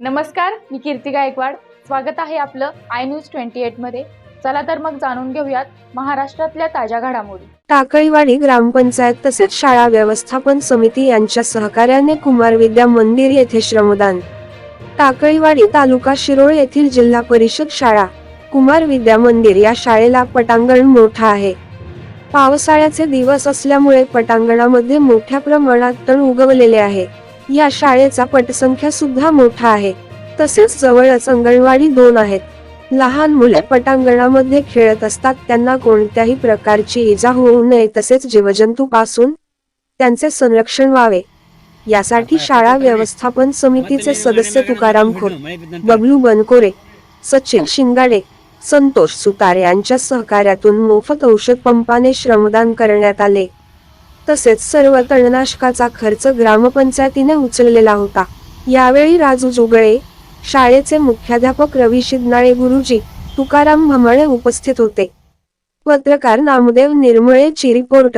नमस्कार, मी कीर्ती गायकवाड. स्वागत आहे आपलं आय न्यूज 28 मध्ये. चला तर मग जाणून घेऊयात महाराष्ट्रातल्या ताज्या घडामोडी. टाकळीवाडी ग्रामपंचायत तसेच शाळा व्यवस्थापन समिती यांच्या सहकार्याने कुमार विद्या मंदिर येथे श्रमदान. टाकळीवाडी तालुका शिरोळ येथील जिल्हा परिषद शाळा कुमार विद्या मंदिर या शाळेला पटांगण मोठा आहे. पावसाळ्याचे दिवस असल्यामुळे पटांगणामध्ये मोठ्या प्रमाणात तण उगवलेले आहे. या शाळेचा पटसंख्या सुद्धा मोठा आहे. तसेच जवळच अंगणवाडी 2 आहेत. लहान मुले पटांगणामध्ये खेळत असतात, त्यांना कोणत्याही प्रकारची इजा होऊ नये तसेच जीवजंतूंपासून त्यांचे संरक्षण व्हावे यासाठी शाळा व्यवस्थापन समितीचे सदस्य तुकाराम खोत, बबलू बनकोरे, सचिन शिंगाडे, संतोष सुतारे यांच्या सहकार्यातून मोफत औषध पंपाने श्रमदान करण्यात आले. तसेच सर्व तणनाशकाचा खर्च ग्रामपंचायतीने उचललेला होता. यावेळी राजू जोगळे, शाळेचे मुख्याध्यापक रवी शिदनाळे गुरुजी, तुकाराम भमाळे उपस्थित होते. पत्रकार नामदेव निर्मळे ची रिपोर्ट.